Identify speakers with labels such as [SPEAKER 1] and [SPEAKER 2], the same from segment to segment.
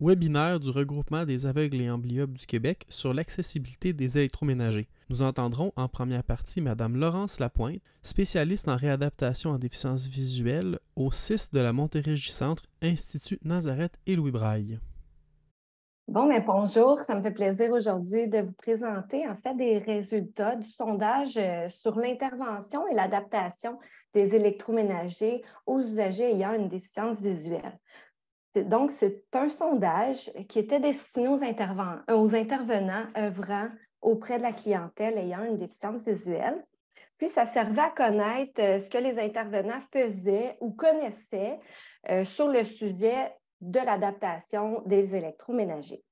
[SPEAKER 1] Webinaire du regroupement des aveugles et amblyopes du Québec sur l'accessibilité des électroménagers. Nous entendrons en première partie Mme Laurence Lapointe, spécialiste en réadaptation en déficience visuelle au CIS de la Montérégie Centre, Institut Nazareth et Louis Braille.
[SPEAKER 2] Bon, mais bonjour, ça me fait plaisir aujourd'hui de vous présenter en fait des résultats du sondage sur l'intervention et l'adaptation des électroménagers aux usagers ayant une déficience visuelle. Donc, c'est un sondage qui était destiné aux intervenants œuvrant auprès de la clientèle ayant une déficience visuelle. Puis, ça servait à connaître ce que les intervenants faisaient ou connaissaient sur le sujet de l'adaptation des électroménagers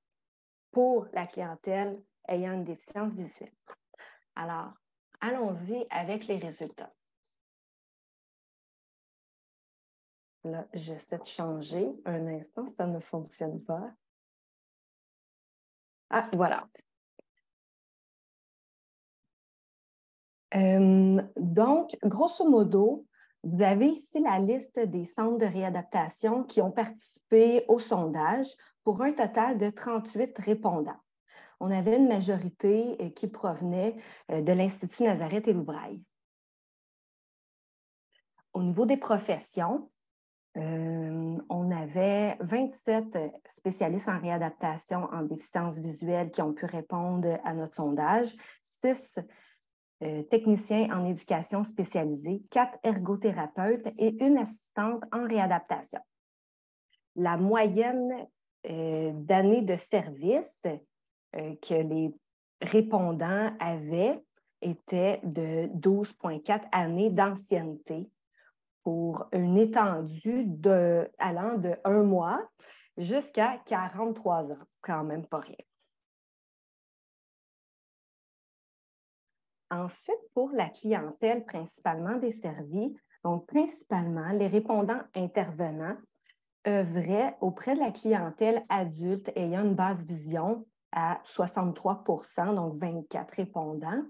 [SPEAKER 2] pour la clientèle ayant une déficience visuelle. Alors, allons-y avec les résultats. Là, j'essaie de changer. Un instant, ça ne fonctionne pas. Ah, voilà. Donc, grosso modo, vous avez ici la liste des centres de réadaptation qui ont participé au sondage pour un total de 38 répondants. On avait une majorité qui provenait de l'Institut Nazareth et Louis Braille. Au niveau des professions, on avait 27 spécialistes en réadaptation en déficience visuelle qui ont pu répondre à notre sondage, 6 techniciens en éducation spécialisée, 4 ergothérapeutes et une assistante en réadaptation. La moyenne d'années de service que les répondants avaient était de 12,4 années d'ancienneté pour une étendue allant de 1 mois jusqu'à 43 ans, quand même pas rien. Ensuite, pour la clientèle principalement desservie, donc principalement les répondants intervenants œuvraient auprès de la clientèle adulte ayant une basse vision à 63 %, donc 24 répondants.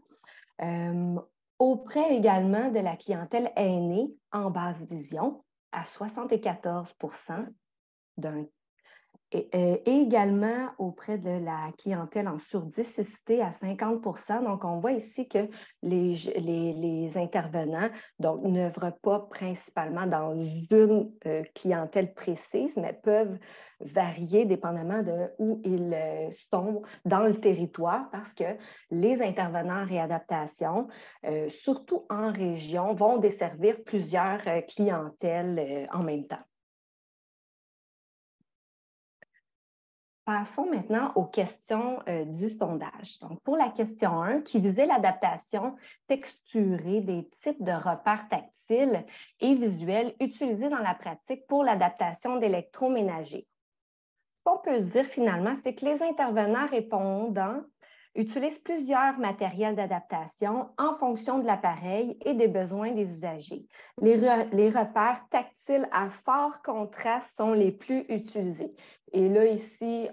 [SPEAKER 2] Auprès également de la clientèle aînée en basse vision à 74 %, et également auprès de la clientèle en surdicicité à 50 %. Donc, on voit ici que les intervenants n'œuvrent pas principalement dans une clientèle précise, mais peuvent varier dépendamment de où ils sont dans le territoire, parce que les intervenants en réadaptation, surtout en région, vont desservir plusieurs clientèles en même temps. Passons maintenant aux questions du sondage. Donc, pour la question 1, qui visait l'adaptation texturée des types de repères tactiles et visuels utilisés dans la pratique pour l'adaptation d'électroménagers. Ce qu'on peut dire finalement, c'est que les intervenants répondants utilisent plusieurs matériels d'adaptation en fonction de l'appareil et des besoins des usagers. Les repères tactiles à fort contraste sont les plus utilisés. Et là, ici,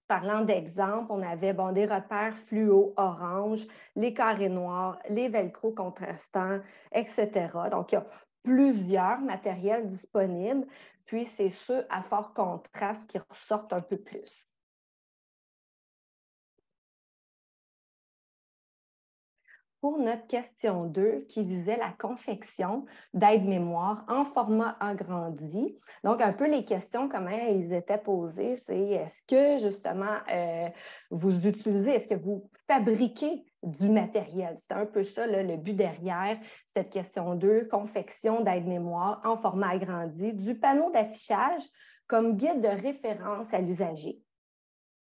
[SPEAKER 2] parlant d'exemple, on avait des repères fluo orange, les carrés noirs, les velcro contrastants, etc. Donc, il y a plusieurs matériels disponibles, puis c'est ceux à fort contraste qui ressortent un peu plus. Pour notre question 2, qui visait la confection d'aides-mémoire en format agrandi. Donc, un peu les questions, comment ils étaient posées, c'est est-ce que justement vous utilisez, est-ce que vous fabriquez du matériel? C'est un peu ça le but derrière cette question 2, confection d'aide-mémoire en format agrandi, du panneau d'affichage comme guide de référence à l'usager.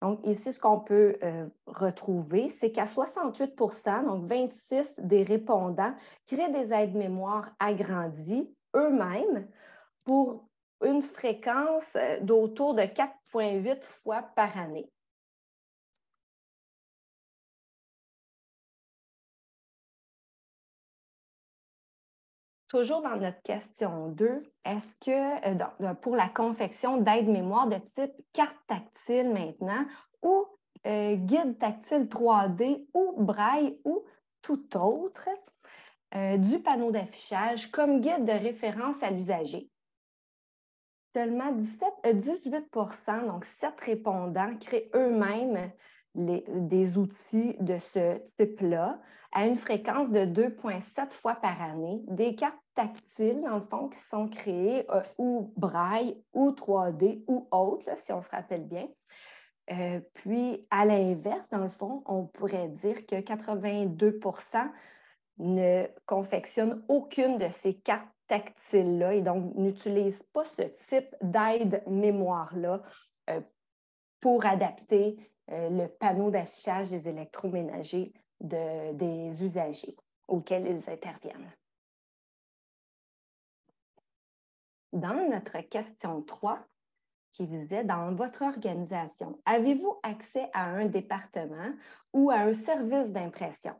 [SPEAKER 2] Donc, ici, ce qu'on peut retrouver, c'est qu'à 68 %, donc 26 des répondants, créent des aides-mémoires agrandies eux-mêmes pour une fréquence d'autour de 4,8 fois par année. Toujours dans notre question 2, est-ce que pour la confection d'aides-mémoire de type carte tactile maintenant ou guide tactile 3D ou braille ou tout autre, du panneau d'affichage comme guide de référence à l'usager? Seulement 18 donc 7 répondants, créent eux-mêmes des outils de ce type-là à une fréquence de 2,7 fois par année, des cartes tactiles, dans le fond, qui sont créées ou braille, ou 3D, ou autres, là, si on se rappelle bien. Puis, à l'inverse, dans le fond, on pourrait dire que 82 ne confectionnent aucune de ces cartes tactiles-là et donc n'utilisent pas ce type d'aide mémoire-là pour adapter le panneau d'affichage des électroménagers des usagers auxquels ils interviennent. Dans notre question 3, qui visait dans votre organisation, avez-vous accès à un département ou à un service d'impression?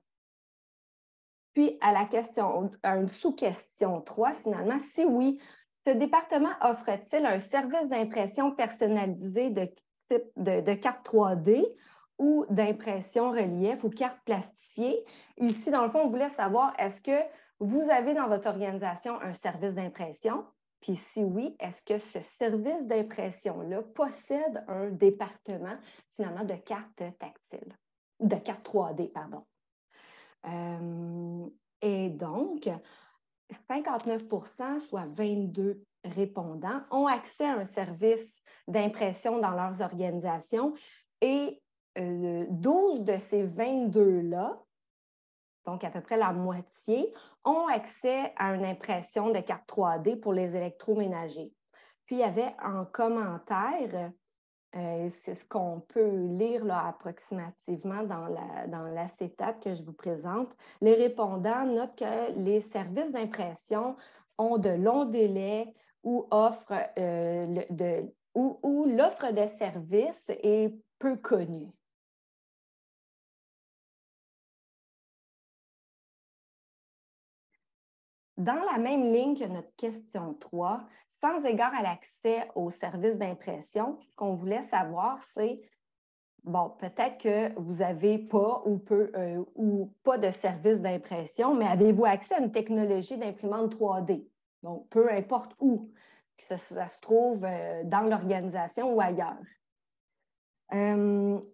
[SPEAKER 2] Puis, à une sous-question 3, finalement, si oui, ce département offre-t-il un service d'impression personnalisé de type de carte 3D ou d'impression relief ou carte plastifiée? Ici, dans le fond, on voulait savoir, est-ce que vous avez dans votre organisation un service d'impression? Puis si oui, est-ce que ce service d'impression-là possède un département, finalement, de cartes tactiles, ou de cartes 3D, pardon? Et donc, 59 soit 22 répondants, ont accès à un service d'impression dans leurs organisations et 12 de ces 22-là, donc à peu près la moitié, ont accès à une impression de carte 3D pour les électroménagers. Puis, il y avait un commentaire. C'est ce qu'on peut lire là, approximativement dans l'acétate que je vous présente. Les répondants notent que les services d'impression ont de longs délais ou l'offre de service est peu connue. Dans la même ligne que notre question 3, sans égard à l'accès aux services d'impression, ce qu'on voulait savoir, c'est, bon, peut-être que vous n'avez pas ou pas de service d'impression, mais avez-vous accès à une technologie d'imprimante 3D? Donc, peu importe où, que ça se trouve dans l'organisation ou ailleurs.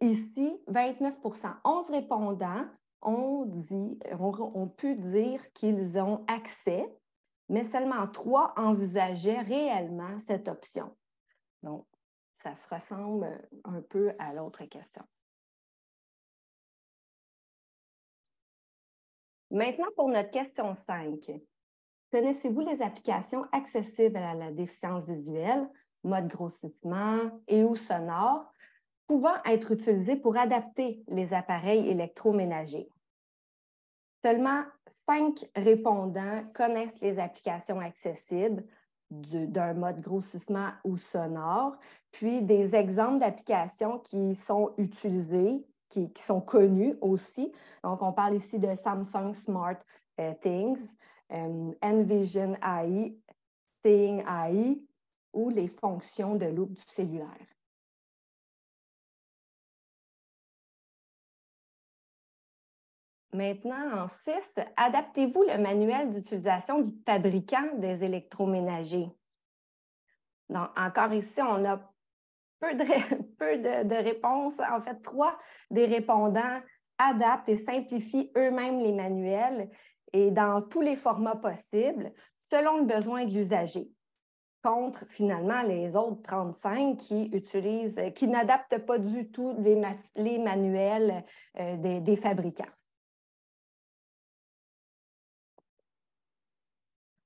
[SPEAKER 2] Ici, 29 11 répondants ont pu dire qu'ils ont accès, mais seulement 3 envisageaient réellement cette option. Donc, ça se ressemble un peu à l'autre question. Maintenant, pour notre question 5. Connaissez-vous les applications accessibles à la déficience visuelle, mode grossissement et ou sonore, pouvant être utilisées pour adapter les appareils électroménagers? Seulement 5 répondants connaissent les applications accessibles d'un mode grossissement ou sonore, puis des exemples d'applications qui sont utilisées, qui sont connues aussi. Donc, on parle ici de Samsung Smart Things, Envision AI, Seeing AI ou les fonctions de loupe du cellulaire. Maintenant, en 6, adaptez-vous le manuel d'utilisation du fabricant des électroménagers. Donc, encore ici, on a peu de réponses. En fait, 3 des répondants adaptent et simplifient eux-mêmes les manuels et dans tous les formats possibles, selon le besoin de l'usager, contre finalement les autres 35 qui n'adaptent pas du tout les manuels des fabricants.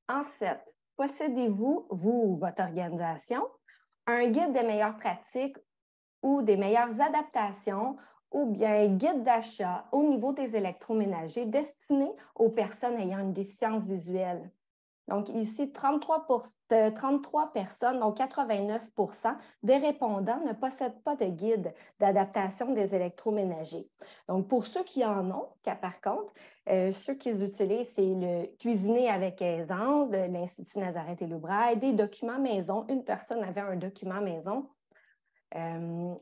[SPEAKER 2] En 7, possédez-vous, vous ou votre organisation, un guide des meilleures pratiques ou des meilleures adaptations ou bien un guide d'achat au niveau des électroménagers destiné aux personnes ayant une déficience visuelle? Donc ici, 33 personnes, donc 89 des répondants ne possèdent pas de guide d'adaptation des électroménagers. Donc pour ceux qui en ont, par contre, ceux qu'ils utilisent, c'est le Cuisiner avec aisance de l'Institut Nazareth et Loubraille, des documents maison. Une personne avait un document maison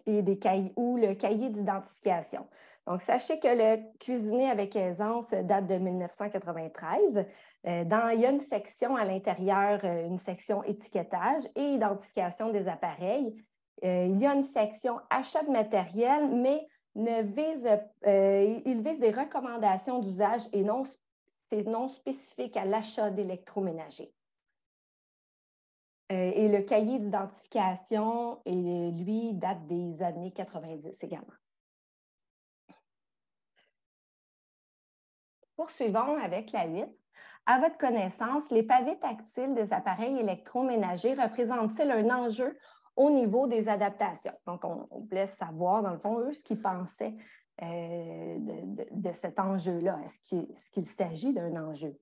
[SPEAKER 2] et des cahiers ou le cahier d'identification. Donc, sachez que le Cuisiner avec aisance date de 1993. Il y a une section à l'intérieur, une section étiquetage et identification des appareils. Il y a une section achat de matériel, mais il vise des recommandations d'usage et c'est non spécifique à l'achat d'électroménager. Et le cahier d'identification, lui, date des années 90 également. Poursuivons avec la 8. À votre connaissance, les pavés tactiles des appareils électroménagers représentent-ils un enjeu au niveau des adaptations? Donc, on voulait savoir, dans le fond, eux, ce qu'ils pensaient de cet enjeu-là. Est-ce qu'il s'agit d'un enjeu?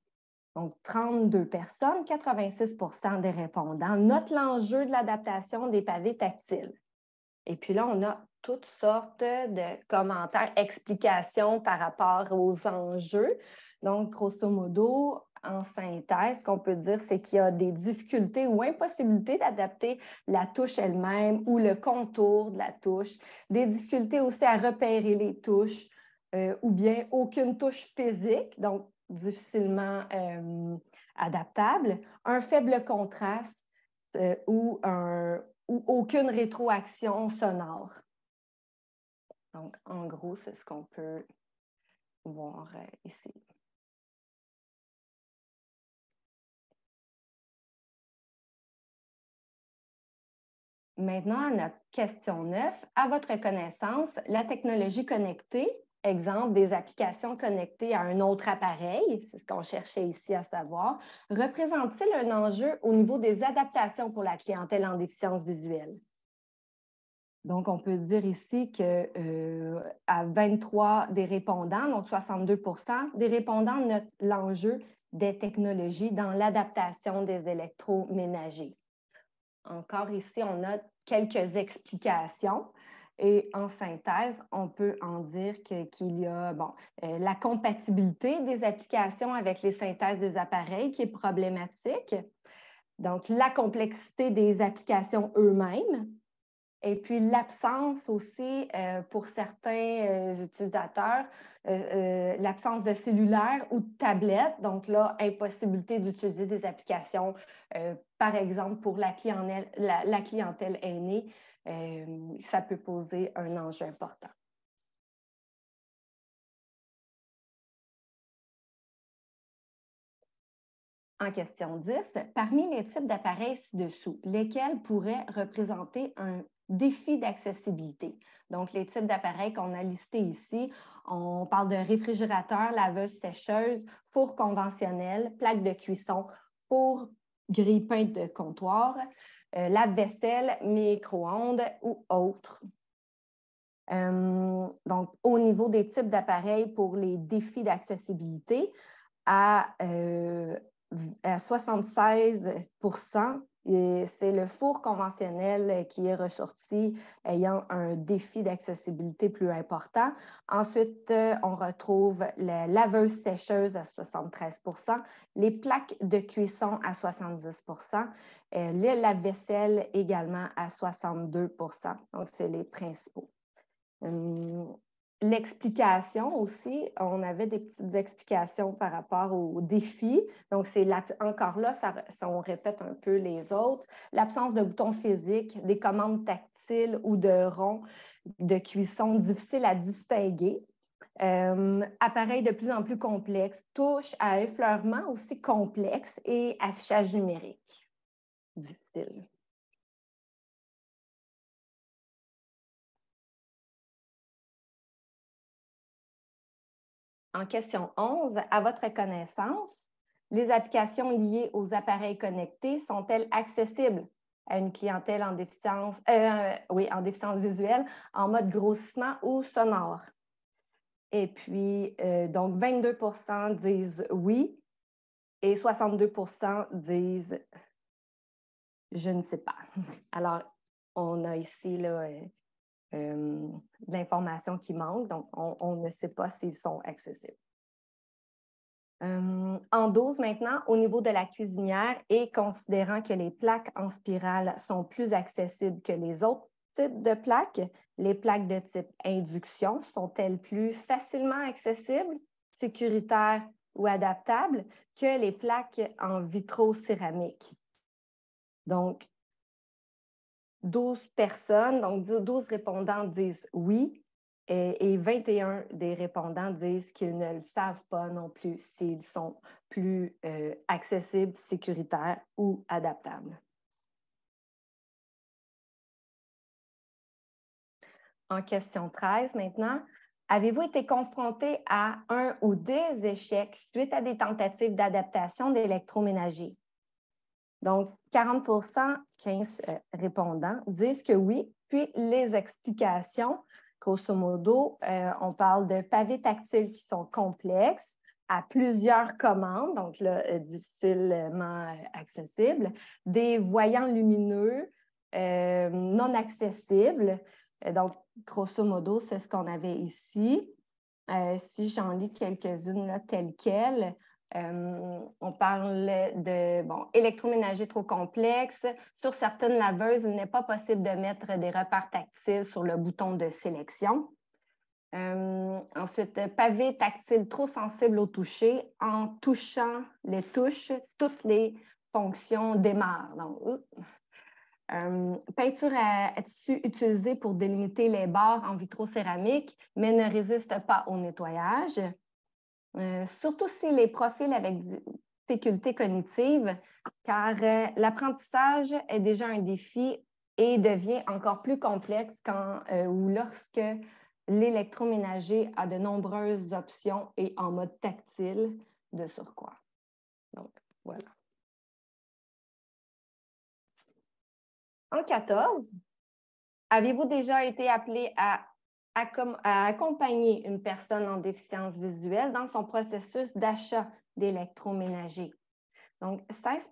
[SPEAKER 2] Donc, 32 personnes, 86 des répondants notent l'enjeu de l'adaptation des pavés tactiles. Et puis là, on a toutes sortes de commentaires, explications par rapport aux enjeux. Donc, grosso modo, en synthèse, ce qu'on peut dire, c'est qu'il y a des difficultés ou impossibilités d'adapter la touche elle-même ou le contour de la touche, des difficultés aussi à repérer les touches ou bien aucune touche physique, donc difficilement adaptable, un faible contraste ou aucune rétroaction sonore. Donc, en gros, c'est ce qu'on peut voir ici. Maintenant, à notre question 9. À votre connaissance, la technologie connectée, exemple des applications connectées à un autre appareil, c'est ce qu'on cherchait ici à savoir, représente-t-il un enjeu au niveau des adaptations pour la clientèle en déficience visuelle? Donc, on peut dire ici qu'à 23 des répondants, donc 62 des répondants notent l'enjeu des technologies dans l'adaptation des électroménagers. Encore ici, on a quelques explications. Et en synthèse, on peut en dire qu'il y a la compatibilité des applications avec les synthèses des appareils qui est problématique. Donc, la complexité des applications eux-mêmes. Et puis, l'absence aussi pour certains utilisateurs, l'absence de cellulaire ou de tablette. Donc là, impossibilité d'utiliser des applications, par exemple, pour la clientèle aînée, ça peut poser un enjeu important. En question 10, parmi les types d'appareils ci-dessous, lesquels pourraient représenter un défi d'accessibilité? Donc, les types d'appareils qu'on a listés ici, on parle de réfrigérateur, laveuse, sécheuse, four conventionnel, plaque de cuisson, four grille-pain de comptoir, lave-vaisselle, micro-ondes ou autres. Donc, au niveau des types d'appareils pour les défis d'accessibilité, à 76 c'est le four conventionnel qui est ressorti ayant un défi d'accessibilité plus important. Ensuite, on retrouve la laveuse sécheuse à 73 les plaques de cuisson à 70 le lave-vaisselle également à 62 Donc, c'est les principaux. L'explication aussi, on avait des petites explications par rapport aux défis. Donc, encore là, on répète un peu les autres. L'absence de boutons physiques, des commandes tactiles ou de ronds de cuisson difficiles à distinguer. Appareils de plus en plus complexes, touches à effleurement aussi complexes et affichage numérique. Difficile. En question 11, à votre connaissance, les applications liées aux appareils connectés sont-elles accessibles à une clientèle en déficience visuelle en mode grossissement ou sonore? Et puis, donc 22 disent oui et 62 disent je ne sais pas. Alors, on a ici là, de l'information qui manque, donc on ne sait pas s'ils sont accessibles. En 12 maintenant, au niveau de la cuisinière et considérant que les plaques en spirale sont plus accessibles que les autres types de plaques, les plaques de type induction sont-elles plus facilement accessibles, sécuritaires ou adaptables que les plaques en vitrocéramique. Donc, 12 personnes, donc 12 répondants disent oui et 21 des répondants disent qu'ils ne le savent pas non plus s'ils sont plus accessibles, sécuritaires ou adaptables. En question 13 maintenant, avez-vous été confronté à un ou des échecs suite à des tentatives d'adaptation d'électroménager? Donc, 40 15 répondants disent que oui, puis les explications, grosso modo, on parle de pavés tactiles qui sont complexes, à plusieurs commandes, donc là, difficilement accessibles, des voyants lumineux non accessibles. Donc, grosso modo, c'est ce qu'on avait ici. Si j'en lis quelques-unes telles quelles, on parle de électroménager trop complexe. Sur certaines laveuses, il n'est pas possible de mettre des repères tactiles sur le bouton de sélection. Ensuite, pavé tactile trop sensible au toucher. En touchant les touches, toutes les fonctions démarrent. Donc, peinture à tissu utilisée pour délimiter les bords en vitrocéramique, mais ne résiste pas au nettoyage. Surtout si les profils avec difficultés cognitives, car l'apprentissage est déjà un défi et devient encore plus complexe quand ou lorsque l'électroménager a de nombreuses options et en mode tactile de surcroît. Donc, voilà. En 14, avez-vous déjà été appelé à accompagner une personne en déficience visuelle dans son processus d'achat d'électroménager? Donc, 16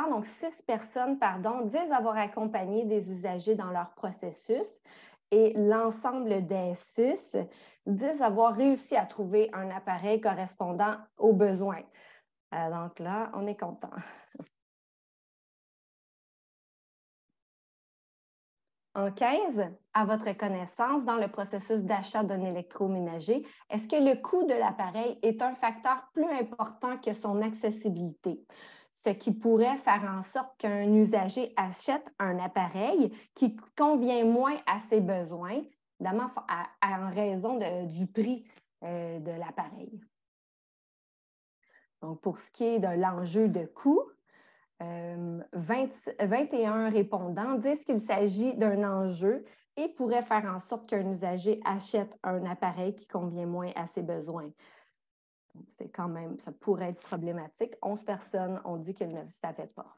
[SPEAKER 2] donc 6 personnes, disent avoir accompagné des usagers dans leur processus et l'ensemble des 6 disent avoir réussi à trouver un appareil correspondant aux besoins. Donc là, on est content. En 15, à votre connaissance, dans le processus d'achat d'un électroménager, est-ce que le coût de l'appareil est un facteur plus important que son accessibilité? Ce qui pourrait faire en sorte qu'un usager achète un appareil qui convient moins à ses besoins, évidemment en raison du prix de l'appareil. Donc, pour ce qui est de l'enjeu de coût, 21 répondants disent qu'il s'agit d'un enjeu et pourrait faire en sorte qu'un usager achète un appareil qui convient moins à ses besoins. C'est quand même, ça pourrait être problématique. 11 personnes ont dit qu'elles ne le savaient pas.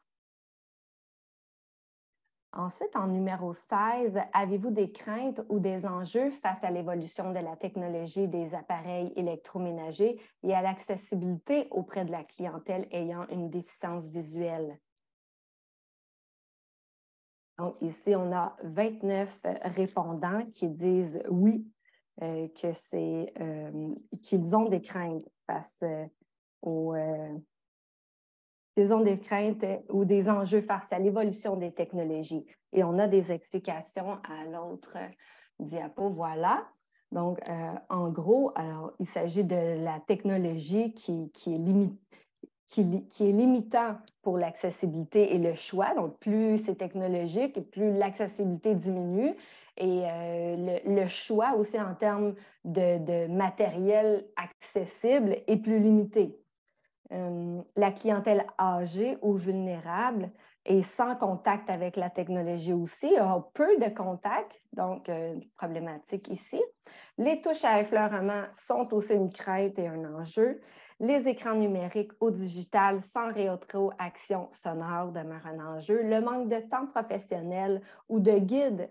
[SPEAKER 2] Ensuite, en numéro 16, avez-vous des craintes ou des enjeux face à l'évolution de la technologie des appareils électroménagers et à l'accessibilité auprès de la clientèle ayant une déficience visuelle? Donc, ici, on a 29 répondants qui disent oui, qu'ils ont des craintes face ils ont des craintes ou des enjeux face à l'évolution des technologies. Et on a des explications à l'autre diapo. Voilà. Donc, en gros, alors, il s'agit de la technologie qui est limitant pour l'accessibilité et le choix. Donc, plus c'est technologique, plus l'accessibilité diminue et le choix aussi en termes de matériel accessible est plus limité. La clientèle âgée ou vulnérable et sans contact avec la technologie aussi, a peu de contact, donc problématique ici. Les touches à effleurement sont aussi une crainte et un enjeu. Les écrans numériques ou digital sans rétroaction sonore demeurent un enjeu. Le manque de temps professionnel ou de guide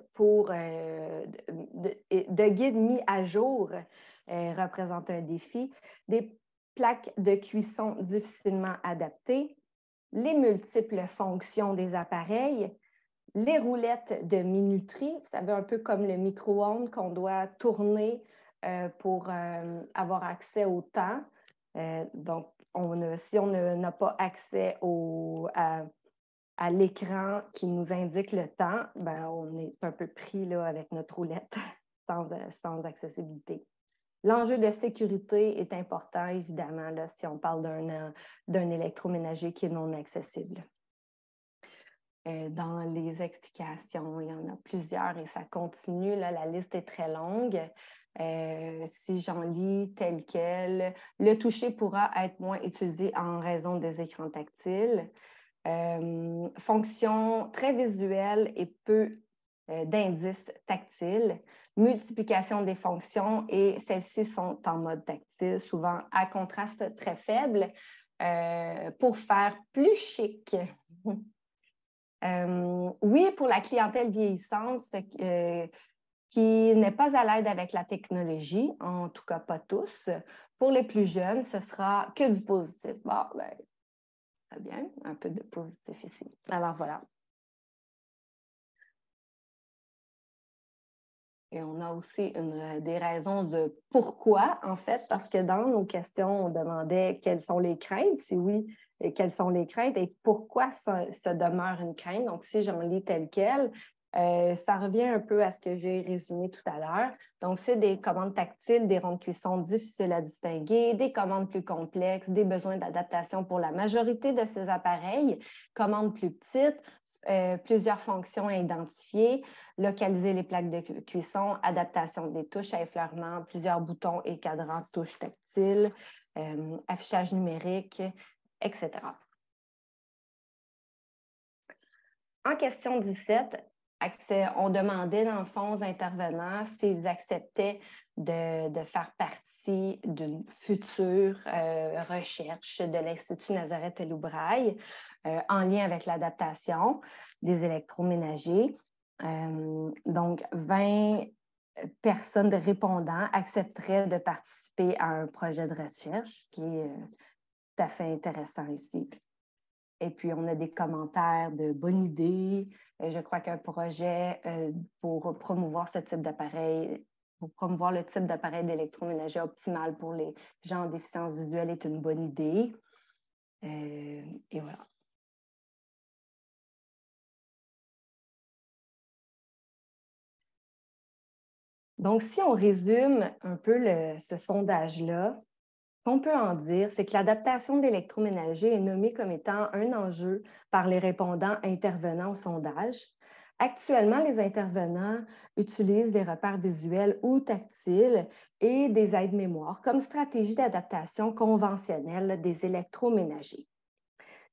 [SPEAKER 2] de guide mis à jour représente un défi. Des plaques de cuisson difficilement adaptées, les multiples fonctions des appareils, les roulettes de minuterie, vous savez, un peu comme le micro-ondes qu'on doit tourner pour avoir accès au temps. Donc, si on n'a pas accès à l'écran qui nous indique le temps, ben, on est un peu pris là, avec notre roulette sans accessibilité. L'enjeu de sécurité est important, évidemment, là, si on parle d'un électroménager qui est non accessible. Dans les explications, il y en a plusieurs et ça continue, là, la liste est très longue. Si j'en lis tel quel, le toucher pourra être moins utilisé en raison des écrans tactiles. Fonction très visuelle et peu d'indices tactiles. Multiplication des fonctions et celles-ci sont en mode tactile, souvent à contraste très faible, pour faire plus chic. Oui, pour la clientèle vieillissante qui n'est pas à l'aide avec la technologie, en tout cas pas tous. Pour les plus jeunes, ce sera que du positif. Bon, ben, très bien, un peu de positif ici. Alors voilà. Et on a aussi des raisons de pourquoi, en fait, parce que dans nos questions, on demandait quelles sont les craintes, si oui, quelles sont les craintes et pourquoi ça demeure une crainte. Donc, si j'en lis tel quel, ça revient un peu à ce que j'ai résumé tout à l'heure. Donc, c'est des commandes tactiles, des ronds de cuisson difficiles à distinguer, des commandes plus complexes, des besoins d'adaptation pour la majorité de ces appareils, commandes plus petites, plusieurs fonctions à identifier, localiser les plaques de cuisson, adaptation des touches à effleurement, plusieurs boutons et cadrans touches tactiles, affichage numérique, etc. En question 17, on demandait dans le fond aux intervenants s'ils acceptaient de faire partie d'une future recherche de l'Institut Nazareth-El-Oubraï en lien avec l'adaptation des électroménagers. Donc, 20 personnes de répondants accepteraient de participer à un projet de recherche qui est tout à fait intéressant ici. Et puis, on a des commentaires de bonne idée. Je crois qu'un projet pour promouvoir ce type d'appareil, pour promouvoir le type d'appareil d'électroménager optimal pour les gens en déficience visuelle est une bonne idée. Et voilà. Donc, si on résume un peu ce sondage-là, ce qu'on peut en dire, c'est que l'adaptation d'électroménager est nommée comme étant un enjeu par les répondants intervenants au sondage. Actuellement, les intervenants utilisent des repères visuels ou tactiles et des aides-mémoire comme stratégie d'adaptation conventionnelle des électroménagers.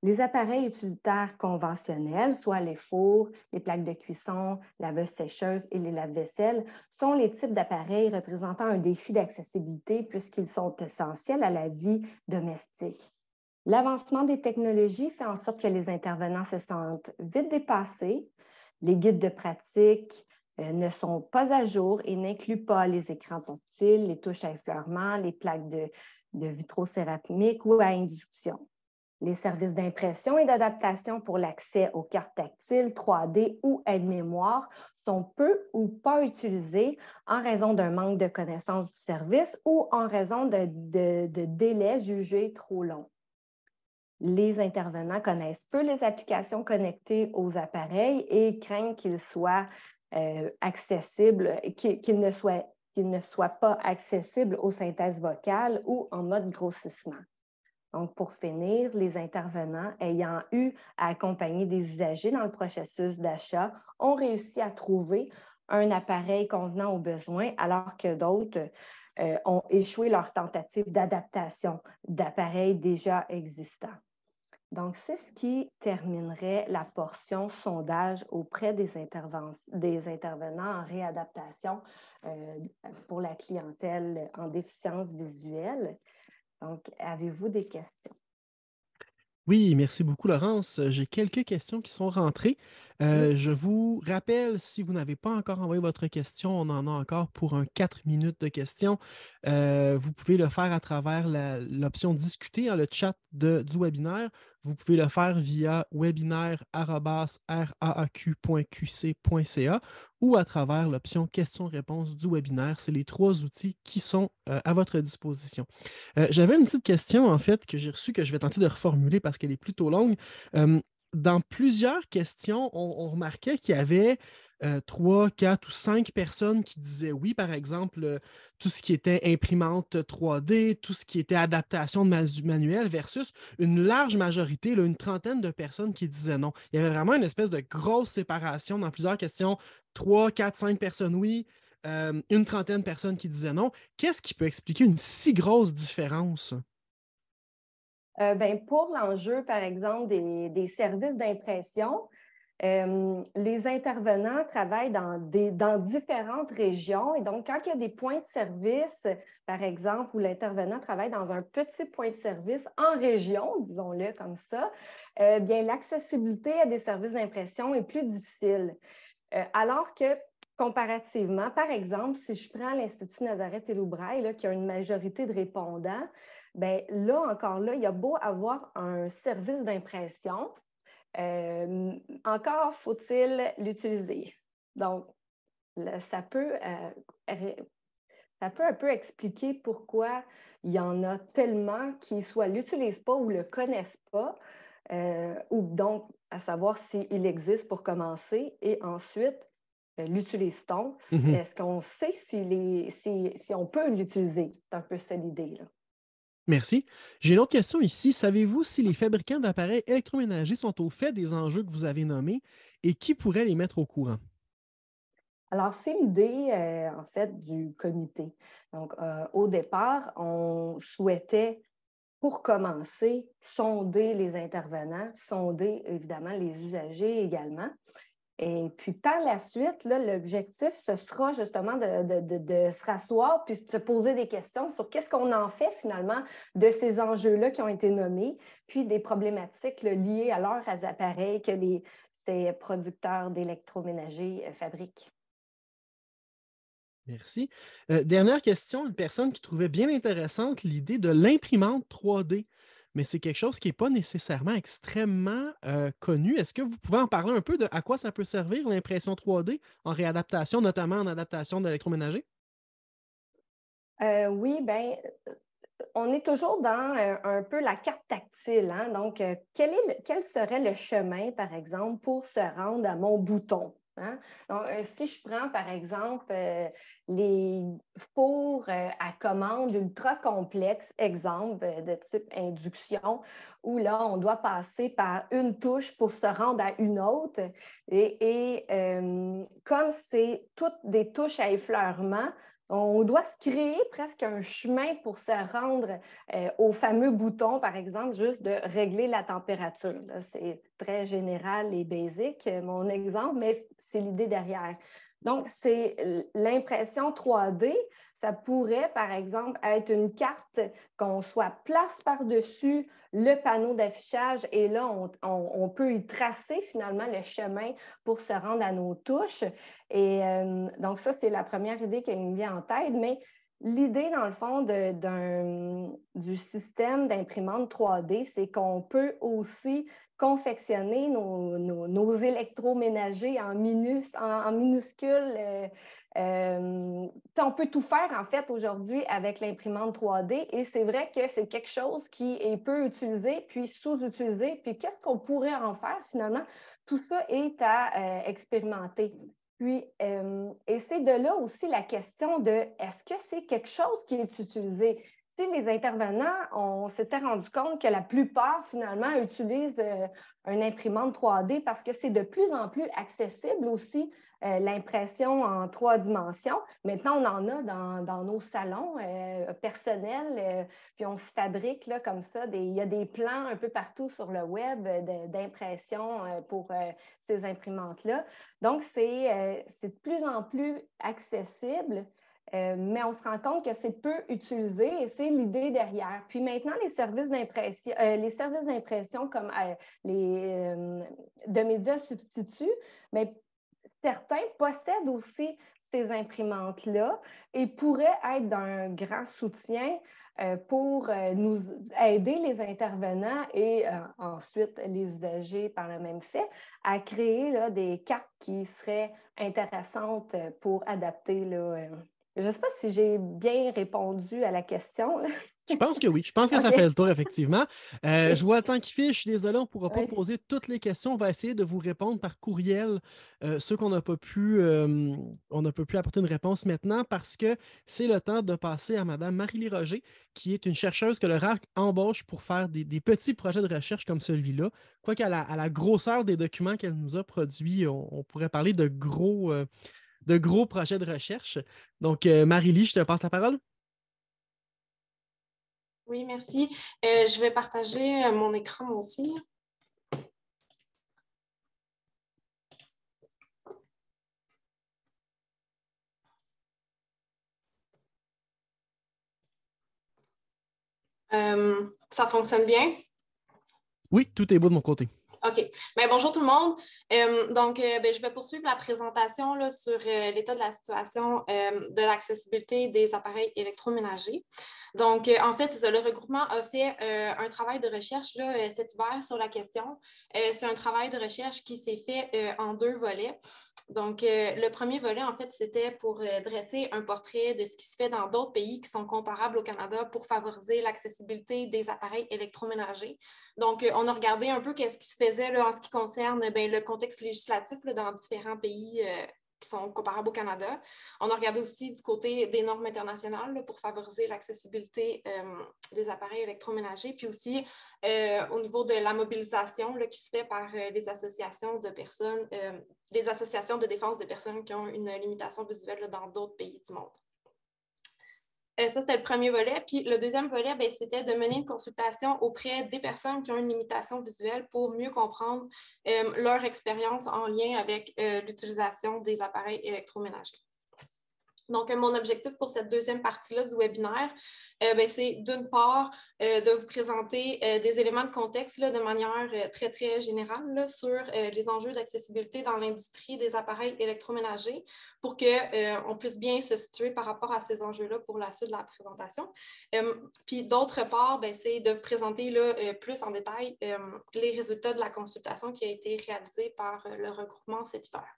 [SPEAKER 2] Les appareils utilitaires conventionnels, soit les fours, les plaques de cuisson, laveuses sécheuses et les lave-vaisselle, sont les types d'appareils représentant un défi d'accessibilité puisqu'ils sont essentiels à la vie domestique. L'avancement des technologies fait en sorte que les intervenants se sentent vite dépassés. Les guides de pratique ne sont pas à jour et n'incluent pas les écrans tactiles, les touches à effleurement, les plaques de vitrocéramique ou à induction. Les services d'impression et d'adaptation pour l'accès aux cartes tactiles, 3D ou aide-mémoire sont peu ou pas utilisés en raison d'un manque de connaissance du service ou en raison de délais jugés trop longs. Les intervenants connaissent peu les applications connectées aux appareils et craignent qu'ils soient accessibles, qu'ils ne soient pas accessibles aux synthèses vocales ou en mode grossissement. Donc, pour finir, les intervenants ayant eu à accompagner des usagers dans le processus d'achat ont réussi à trouver un appareil convenant aux besoins, alors que d'autres ont échoué leur tentative d'adaptation d'appareils déjà existants. Donc, c'est ce qui terminerait la portion sondage auprès des intervenants en réadaptation pour la clientèle en déficience visuelle. Donc, avez-vous des questions?
[SPEAKER 1] Oui, merci beaucoup, Laurence. J'ai quelques questions qui sont rentrées. Je vous rappelle, si vous n'avez pas encore envoyé votre question, on en a encore pour un 4 minutes de questions. Vous pouvez le faire à travers l'option discuter, le chat du webinaire. Vous pouvez le faire via webinaire@raaq.qc.ca ou à travers l'option questions-réponses du webinaire. C'est les 3 outils qui sont à votre disposition. J'avais une petite question, en fait, que j'ai reçue, que je vais tenter de reformuler parce qu'elle est plutôt longue. Dans plusieurs questions, on remarquait qu'il y avait 3, 4 ou 5 personnes qui disaient oui, par exemple, tout ce qui était imprimante 3D, tout ce qui était adaptation de manuel, versus une large majorité, là, une trentaine de personnes qui disaient non. Il y avait vraiment une espèce de grosse séparation dans plusieurs questions. 3, 4, 5 personnes oui, une trentaine de personnes qui disaient non. Qu'est-ce qui peut expliquer une si grosse différence?
[SPEAKER 2] Ben, pour l'enjeu, par exemple, des services d'impression, les intervenants travaillent dans différentes régions et donc quand il y a des points de service, par exemple, où l'intervenant travaille dans un petit point de service en région, disons-le comme ça, bien l'accessibilité à des services d'impression est plus difficile. Alors que comparativement, par exemple, si je prends l'Institut Nazareth et Loubraille, qui a une majorité de répondants, bien là, encore là, il y a beau avoir un service d'impression, encore faut-il l'utiliser. Donc, ça peut un peu expliquer pourquoi il y en a tellement qui soit ne l'utilisent pas ou ne le connaissent pas, ou donc à savoir s'il existe pour commencer, et ensuite, l'utilise-t-on?
[SPEAKER 1] Mhm.
[SPEAKER 2] Est-ce qu'on sait si on peut l'utiliser? C'est un peu ça l'idée, là.
[SPEAKER 1] Merci. J'ai une autre question ici. Savez-vous si les fabricants d'appareils électroménagers sont au fait des enjeux que vous avez nommés et qui pourrait les mettre au courant?
[SPEAKER 2] Alors, c'est l'idée, en fait, du comité. Donc, au départ, on souhaitait, pour commencer, sonder les intervenants, sonder évidemment les usagers également. Et puis par la suite, là, l'objectif, ce sera justement de se rasseoir puis de se poser des questions sur qu'est-ce qu'on en fait finalement de ces enjeux-là qui ont été nommés, puis des problématiques là, liées à leurs appareils que ces producteurs d'électroménagers fabriquent.
[SPEAKER 1] Merci. Dernière question, une personne qui trouvait bien intéressante l'idée de l'imprimante 3D, mais c'est quelque chose qui n'est pas nécessairement extrêmement connu. Est-ce que vous pouvez en parler un peu de à quoi ça peut servir l'impression 3D en réadaptation, notamment en adaptation d'électroménager?
[SPEAKER 2] Oui, bien, on est toujours dans un peu la carte tactile, hein? Donc, quel serait le chemin, par exemple, pour se rendre à mon bouton? Hein? Donc, si je prends, par exemple, les fours à commande ultra complexes, exemple de type induction, où là, on doit passer par une touche pour se rendre à une autre. Comme c'est toutes des touches à effleurement, on doit se créer presque un chemin pour se rendre au fameux bouton, par exemple, juste de régler la température. C'est très général et basique, mon exemple, mais c'est l'idée derrière. Donc, c'est l'impression 3D. Ça pourrait, par exemple, être une carte qu'on soit place par-dessus le panneau d'affichage et là, on peut y tracer finalement le chemin pour se rendre à nos touches. Et donc, ça, c'est la première idée qui me vient en tête, mais l'idée, dans le fond, du système d'imprimante 3D, c'est qu'on peut aussi confectionner nos électroménagers en minuscules. On peut tout faire, en fait, aujourd'hui avec l'imprimante 3D et c'est vrai que c'est quelque chose qui est peu utilisé, puis sous-utilisé. Puis qu'est-ce qu'on pourrait en faire, finalement? Tout ça est à expérimenter. Puis, et c'est de là aussi la question de est-ce que c'est quelque chose qui est utilisé? Si les intervenants, on s'était rendu compte que la plupart, finalement, utilisent une imprimante 3D parce que c'est de plus en plus accessible aussi, l'impression en 3 dimensions. Maintenant, on en a dans nos salons personnels, puis on se fabrique là, comme ça. Il y a des plans un peu partout sur le web d'impression pour ces imprimantes-là. Donc, c'est de plus en plus accessible, mais on se rend compte que c'est peu utilisé et c'est l'idée derrière. Puis maintenant, les services d'impression comme de médias substituts, mais certains possèdent aussi ces imprimantes-là et pourraient être d'un grand soutien pour nous aider les intervenants et ensuite les usagers par le même fait à créer là, des cartes qui seraient intéressantes pour adapter. Là, je ne sais pas si j'ai bien répondu à la question, là.
[SPEAKER 1] Je pense que oui. Je pense que ça
[SPEAKER 2] OK.
[SPEAKER 1] fait le tour, effectivement. Je
[SPEAKER 2] OK.
[SPEAKER 1] vois le temps qui file. Je suis désolé, on ne pourra pas
[SPEAKER 2] Oui.
[SPEAKER 1] poser toutes les questions. On va essayer de vous répondre par courriel, ceux qu'on n'a pas pu, on n'a pas pu apporter une réponse maintenant parce que c'est le temps de passer à Mme Marie-Lie Roger, qui est une chercheuse que le RAC embauche pour faire des petits projets de recherche comme celui-là. Quoique à la grosseur des documents qu'elle nous a produits, on pourrait parler de gros projets de recherche. Donc, Marie-Lie, je te passe la parole.
[SPEAKER 3] Oui, merci. Je vais partager mon écran moi aussi. Ça fonctionne bien?
[SPEAKER 1] Oui, tout est beau de mon côté.
[SPEAKER 3] OK. Bien, bonjour tout le monde. Je vais poursuivre la présentation là, sur l'état de la situation de l'accessibilité des appareils électroménagers. Donc, en fait, c'est ça, le regroupement a fait un travail de recherche là, cet hiver sur la question. C'est un travail de recherche qui s'est fait en 2 volets. Donc, le premier volet, en fait, c'était pour dresser un portrait de ce qui se fait dans d'autres pays qui sont comparables au Canada pour favoriser l'accessibilité des appareils électroménagers. Donc, on a regardé un peu qu'est-ce qui se faisait là, en ce qui concerne le contexte législatif là, dans différents pays qui sont comparables au Canada. On a regardé aussi du côté des normes internationales là, pour favoriser l'accessibilité des appareils électroménagers, puis aussi au niveau de la mobilisation là, qui se fait par les associations de personnes, les associations de défense des personnes qui ont une limitation visuelle là, dans d'autres pays du monde. Ça, c'était le premier volet. Puis le deuxième volet, c'était de mener une consultation auprès des personnes qui ont une limitation visuelle pour mieux comprendre leur expérience en lien avec l'utilisation des appareils électroménagers. Donc, mon objectif pour cette deuxième partie-là du webinaire, c'est d'une part de vous présenter des éléments de contexte là, de manière très, très générale là, sur les enjeux d'accessibilité dans l'industrie des appareils électroménagers pour qu'on puisse bien se situer par rapport à ces enjeux-là pour la suite de la présentation. Puis, d'autre part, c'est de vous présenter là, plus en détail les résultats de la consultation qui a été réalisée par le regroupement cet hiver.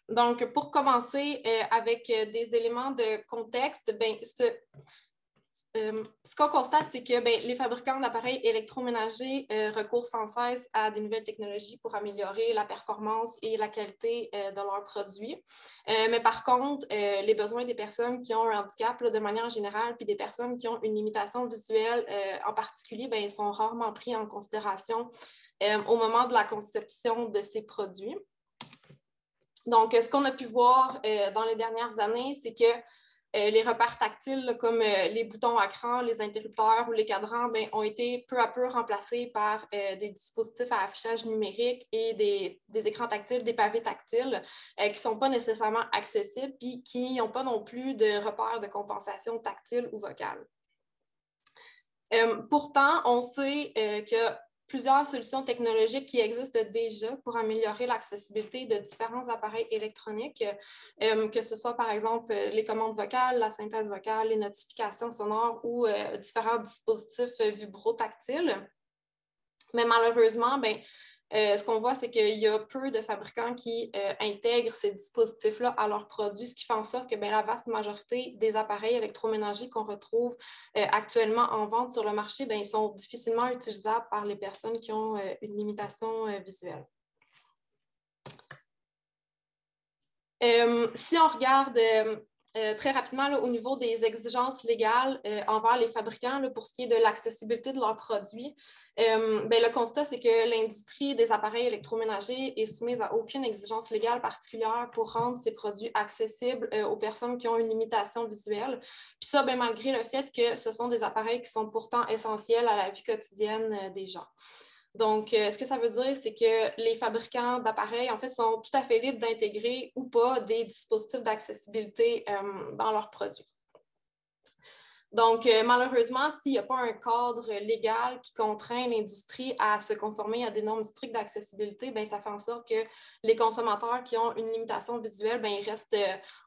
[SPEAKER 3] Donc, pour commencer avec des éléments de contexte, ce qu'on constate, c'est que les fabricants d'appareils électroménagers recourent sans cesse à des nouvelles technologies pour améliorer la performance et la qualité de leurs produits. Mais par contre, les besoins des personnes qui ont un handicap là, de manière générale, puis des personnes qui ont une limitation visuelle en particulier, sont rarement pris en considération au moment de la conception de ces produits. Donc, ce qu'on a pu voir dans les dernières années, c'est que les repères tactiles, là, comme les boutons à cran, les interrupteurs ou les cadrans, ont été peu à peu remplacés par des dispositifs à affichage numérique et des écrans tactiles, des pavés tactiles qui ne sont pas nécessairement accessibles et qui n'ont pas non plus de repères de compensation tactile ou vocale. Pourtant, on sait que plusieurs solutions technologiques qui existent déjà pour améliorer l'accessibilité de différents appareils électroniques, que ce soit par exemple les commandes vocales, la synthèse vocale, les notifications sonores ou différents dispositifs vibrotactiles. Mais malheureusement, ce qu'on voit, c'est qu'il y a peu de fabricants qui intègrent ces dispositifs-là à leurs produits, ce qui fait en sorte que la vaste majorité des appareils électroménagers qu'on retrouve actuellement en vente sur le marché, ils sont difficilement utilisables par les personnes qui ont une limitation visuelle. Si on regarde très rapidement là, au niveau des exigences légales envers les fabricants là, pour ce qui est de l'accessibilité de leurs produits, le constat, c'est que l'industrie des appareils électroménagers est soumise à aucune exigence légale particulière pour rendre ces produits accessibles aux personnes qui ont une limitation visuelle. Puis ça, malgré le fait que ce sont des appareils qui sont pourtant essentiels à la vie quotidienne des gens. Donc, ce que ça veut dire, c'est que les fabricants d'appareils, en fait, sont tout à fait libres d'intégrer ou pas des dispositifs d'accessibilité dans leurs produits. Donc, malheureusement, s'il n'y a pas un cadre légal qui contraint l'industrie à se conformer à des normes strictes d'accessibilité, ça fait en sorte que les consommateurs qui ont une limitation visuelle, ils restent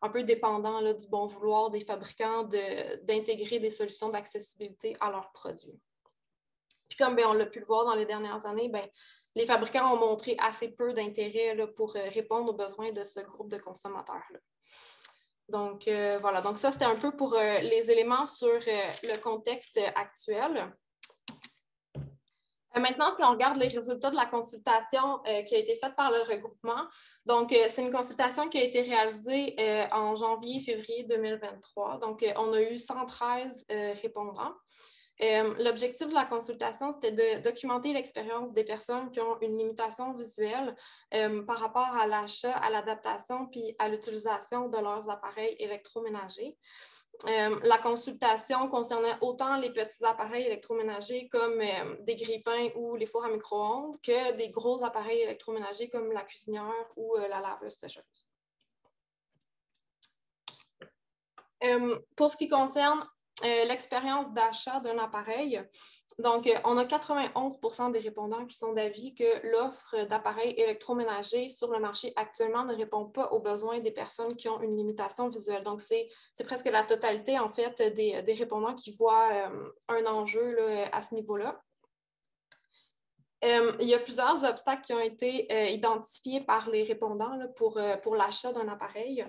[SPEAKER 3] un peu dépendants là, du bon vouloir des fabricants d'intégrer des solutions d'accessibilité à leurs produits. Puis comme on l'a pu le voir dans les dernières années, les fabricants ont montré assez peu d'intérêt pour répondre aux besoins de ce groupe de consommateurs-là. Donc, voilà. Donc, ça, c'était un peu pour les éléments sur le contexte actuel. Maintenant, si on regarde les résultats de la consultation qui a été faite par le regroupement, donc c'est une consultation qui a été réalisée en janvier-février 2023. Donc, on a eu 113 répondants. L'objectif de la consultation, c'était de documenter l'expérience des personnes qui ont une limitation visuelle par rapport à l'achat, à l'adaptation puis à l'utilisation de leurs appareils électroménagers. La consultation concernait autant les petits appareils électroménagers comme des grille-pains ou les fours à micro-ondes que des gros appareils électroménagers comme la cuisinière ou la laveuse-sécheuse. Pour ce qui concerne l'expérience d'achat d'un appareil, donc on a 91 % des répondants qui sont d'avis que l'offre d'appareils électroménagers sur le marché actuellement ne répond pas aux besoins des personnes qui ont une limitation visuelle. Donc, c'est presque la totalité, en fait, des répondants qui voient un enjeu là, à ce niveau-là. Il y a plusieurs obstacles qui ont été identifiés par les répondants là, pour l'achat d'un appareil.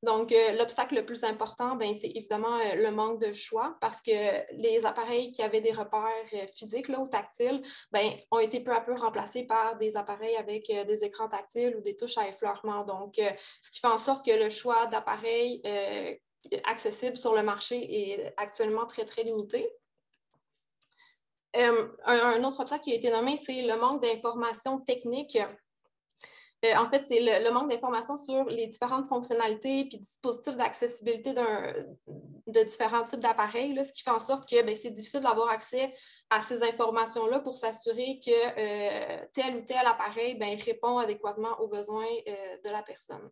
[SPEAKER 3] Donc, l'obstacle le plus important, c'est évidemment le manque de choix parce que les appareils qui avaient des repères physiques là, ou tactiles ont été peu à peu remplacés par des appareils avec des écrans tactiles ou des touches à effleurement. Donc, ce qui fait en sorte que le choix d'appareils accessibles sur le marché est actuellement très, très limité. Un autre obstacle qui a été nommé, c'est le manque d'informations techniques. En fait, c'est le manque d'informations sur les différentes fonctionnalités et dispositifs d'accessibilité de différents types d'appareils, ce qui fait en sorte que c'est difficile d'avoir accès à ces informations-là pour s'assurer que tel ou tel appareil répond adéquatement aux besoins de la personne.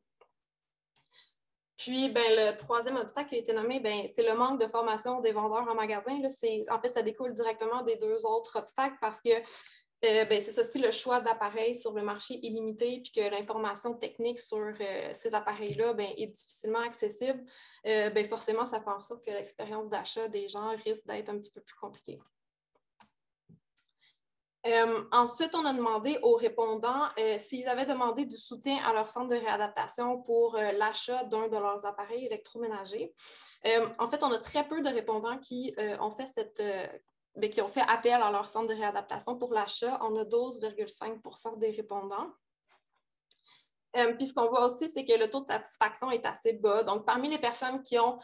[SPEAKER 3] Puis, le troisième obstacle qui a été nommé, c'est le manque de formation des vendeurs en magasin. Là, en fait, ça découle directement des deux autres obstacles parce que c'est ça, si le choix d'appareils sur le marché est limité puis que l'information technique sur ces appareils-là est difficilement accessible, forcément, ça fait en sorte que l'expérience d'achat des gens risque d'être un petit peu plus compliquée. Ensuite, on a demandé aux répondants s'ils avaient demandé du soutien à leur centre de réadaptation pour l'achat d'un de leurs appareils électroménagers. En fait, on a très peu de répondants qui ont fait appel à leur centre de réadaptation pour l'achat. On a 12,5 % des répondants. Puis ce qu'on voit aussi, c'est que le taux de satisfaction est assez bas. Donc, parmi les personnes qui ont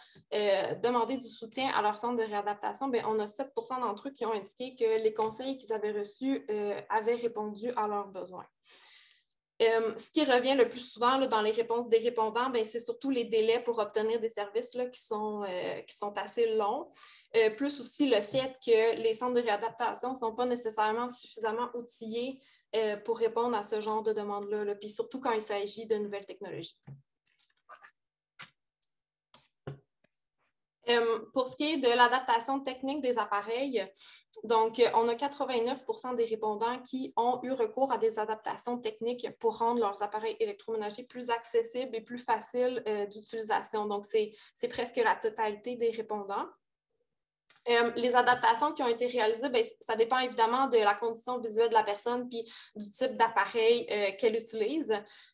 [SPEAKER 3] demandé du soutien à leur centre de réadaptation, on a 7 % d'entre eux qui ont indiqué que les conseils qu'ils avaient reçus avaient répondu à leurs besoins. Ce qui revient le plus souvent là, dans les réponses des répondants, c'est surtout les délais pour obtenir des services là, qui sont assez longs. Plus aussi le fait que les centres de réadaptation ne sont pas nécessairement suffisamment outillés pour répondre à ce genre de demandes-là, puis surtout quand il s'agit de nouvelles technologies. Pour ce qui est de l'adaptation technique des appareils, donc on a 89 % des répondants qui ont eu recours à des adaptations techniques pour rendre leurs appareils électroménagers plus accessibles et plus faciles d'utilisation. Donc, c'est presque la totalité des répondants. Les adaptations qui ont été réalisées, ça dépend évidemment de la condition visuelle de la personne puis du type d'appareil qu'elle utilise.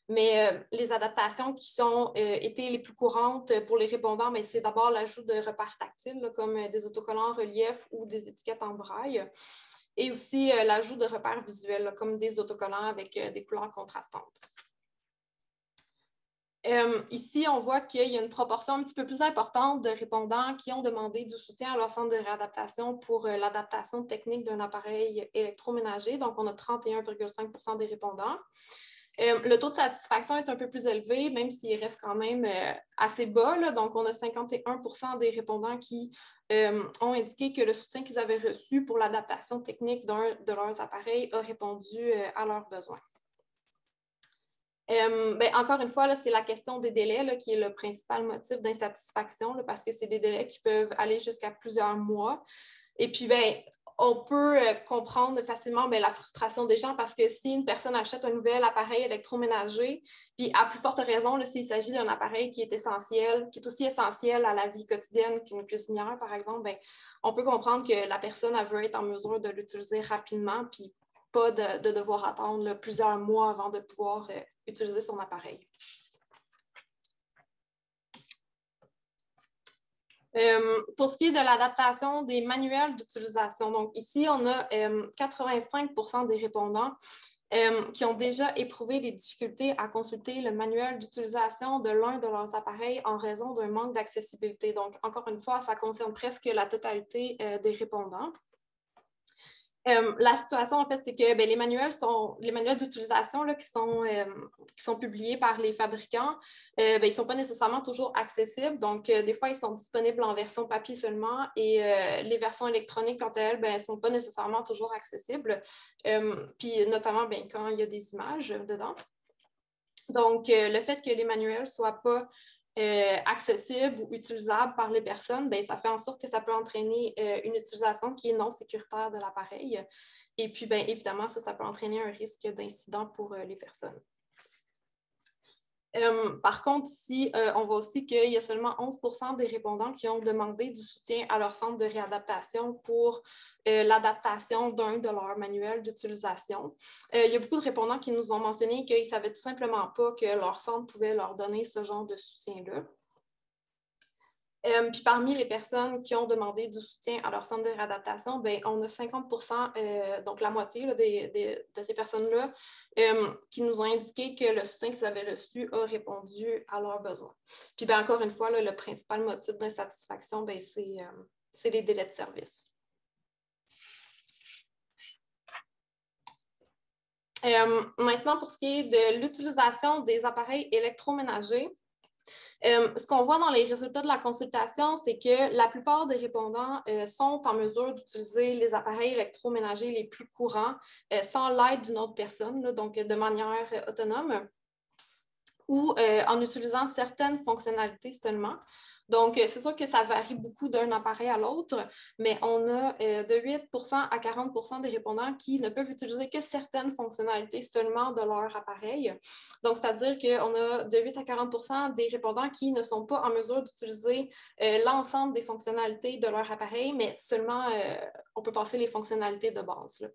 [SPEAKER 3] Mais les adaptations qui ont été les plus courantes pour les répondants, c'est d'abord l'ajout de repères tactiles là, comme des autocollants en relief ou des étiquettes en braille. Et aussi l'ajout de repères visuels là, comme des autocollants avec des couleurs contrastantes. Ici, on voit qu'il y a une proportion un petit peu plus importante de répondants qui ont demandé du soutien à leur centre de réadaptation pour l'adaptation technique d'un appareil électroménager. Donc, on a 31,5 % des répondants. Le taux de satisfaction est un peu plus élevé, même s'il reste quand même assez bas. Là. Donc, on a 51 % des répondants qui ont indiqué que le soutien qu'ils avaient reçu pour l'adaptation technique d'un de leurs appareils a répondu à leurs besoins. Encore une fois, c'est la question des délais là, qui est le principal motif d'insatisfaction là, parce que c'est des délais qui peuvent aller jusqu'à plusieurs mois. Et puis, on peut comprendre facilement la frustration des gens parce que si une personne achète un nouvel appareil électroménager, puis à plus forte raison, s'il s'agit d'un appareil qui est essentiel, qui est aussi essentiel à la vie quotidienne qu'une cuisinière, par exemple, on peut comprendre que la personne elle veut être en mesure de l'utiliser rapidement, puis pas de devoir attendre là, plusieurs mois avant de pouvoir utiliser son appareil. Pour ce qui est de l'adaptation des manuels d'utilisation, donc ici, on a 85% des répondants qui ont déjà éprouvé des difficultés à consulter le manuel d'utilisation de l'un de leurs appareils en raison d'un manque d'accessibilité. Donc, encore une fois, ça concerne presque la totalité des répondants. La situation, en fait, c'est que les manuels d'utilisation qui sont publiés par les fabricants, ils ne sont pas nécessairement toujours accessibles. Donc, des fois, ils sont disponibles en version papier seulement et les versions électroniques, quant à elles, ne sont pas nécessairement toujours accessibles. Puis, notamment quand il y a des images dedans. Donc, le fait que les manuels ne soient pas accessible ou utilisable par les personnes, ça fait en sorte que ça peut entraîner une utilisation qui est non sécuritaire de l'appareil. Et puis, évidemment, ça peut entraîner un risque d'incident pour les personnes. Par contre, ici, on voit aussi qu'il y a seulement 11% des répondants qui ont demandé du soutien à leur centre de réadaptation pour l'adaptation d'un de leurs manuels d'utilisation. Il y a beaucoup de répondants qui nous ont mentionné qu'ils ne savaient tout simplement pas que leur centre pouvait leur donner ce genre de soutien-là. Puis parmi les personnes qui ont demandé du soutien à leur centre de réadaptation, on a 50%, donc la moitié là, de ces personnes-là, qui nous ont indiqué que le soutien qu'ils avaient reçu a répondu à leurs besoins. Puis encore une fois, là, le principal motif d'insatisfaction, c'est les délais de service. Maintenant, pour ce qui est de l'utilisation des appareils électroménagers, ce qu'on voit dans les résultats de la consultation, c'est que la plupart des répondants sont en mesure d'utiliser les appareils électroménagers les plus courants sans l'aide d'une autre personne, là, donc de manière autonome ou en utilisant certaines fonctionnalités seulement. Donc, c'est sûr que ça varie beaucoup d'un appareil à l'autre, mais on a de 8% à 40% des répondants qui ne peuvent utiliser que certaines fonctionnalités seulement de leur appareil. Donc, c'est-à-dire qu'on a de 8 à 40% des répondants qui ne sont pas en mesure d'utiliser l'ensemble des fonctionnalités de leur appareil, mais seulement, on peut passer les fonctionnalités de base, là.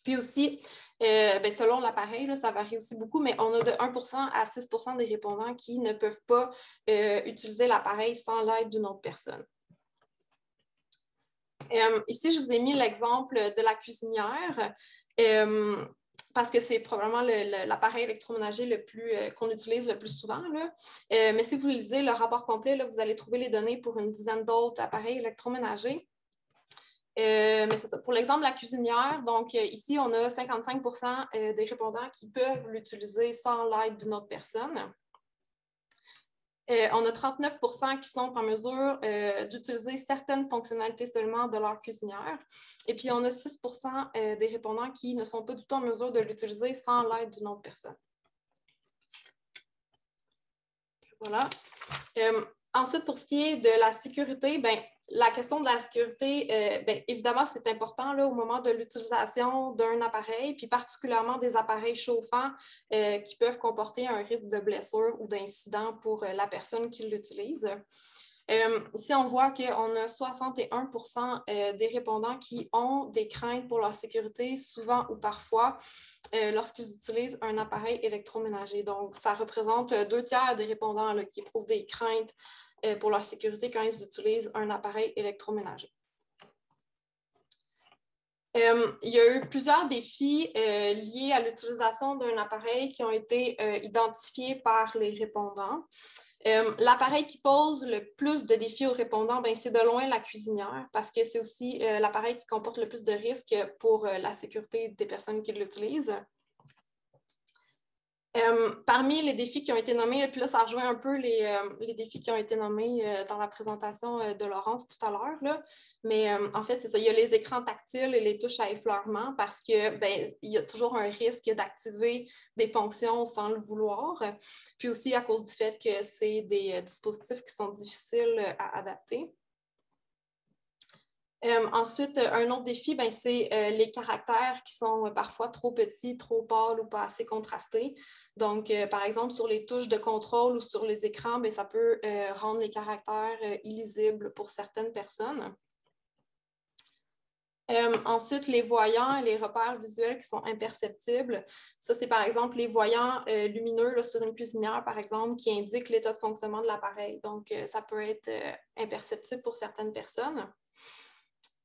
[SPEAKER 3] Puis aussi, selon l'appareil, ça varie aussi beaucoup, mais on a de 1% à 6% des répondants qui ne peuvent pas utiliser l'appareil sans l'aide d'une autre personne. Ici, je vous ai mis l'exemple de la cuisinière parce que c'est probablement l'appareil électroménager qu'on utilise le plus souvent, là. Mais si vous lisez le rapport complet, là, vous allez trouver les données pour une dizaine d'autres appareils électroménagers. Mais c'est ça. Pour l'exemple de la cuisinière, donc ici, on a 55% des répondants qui peuvent l'utiliser sans l'aide d'une autre personne. On a 39% qui sont en mesure d'utiliser certaines fonctionnalités seulement de leur cuisinière. Et puis, on a 6% des répondants qui ne sont pas du tout en mesure de l'utiliser sans l'aide d'une autre personne. Voilà. Ensuite, pour ce qui est de la sécurité, la question de la sécurité, évidemment, c'est important là, au moment de l'utilisation d'un appareil, puis particulièrement des appareils chauffants qui peuvent comporter un risque de blessure ou d'incident pour la personne qui l'utilise. Ici, on voit qu'on a 61% des répondants qui ont des craintes pour leur sécurité, souvent ou parfois, lorsqu'ils utilisent un appareil électroménager. Donc, ça représente 2/3 des répondants là, qui éprouvent des craintes pour leur sécurité quand ils utilisent un appareil électroménager. Il y a eu plusieurs défis liés à l'utilisation d'un appareil qui ont été identifiés par les répondants. L'appareil qui pose le plus de défis aux répondants, c'est de loin la cuisinière parce que c'est aussi l'appareil qui comporte le plus de risques pour la sécurité des personnes qui l'utilisent. Parmi les défis qui ont été nommés, puis là, ça rejoint un peu les défis qui ont été nommés dans la présentation de Laurence tout à l'heure. Mais en fait, c'est ça. Il y a les écrans tactiles et les touches à effleurement parce que il y a toujours un risque d'activer des fonctions sans le vouloir. Puis aussi à cause du fait que c'est des dispositifs qui sont difficiles à adapter. Ensuite, un autre défi, c'est les caractères qui sont parfois trop petits, trop pâles ou pas assez contrastés. Donc, par exemple, sur les touches de contrôle ou sur les écrans, ça peut rendre les caractères illisibles pour certaines personnes. Ensuite, les voyants et les repères visuels qui sont imperceptibles. Ça, c'est par exemple les voyants lumineux là, sur une cuisinière, par exemple, qui indiquent l'état de fonctionnement de l'appareil. Donc, ça peut être imperceptible pour certaines personnes.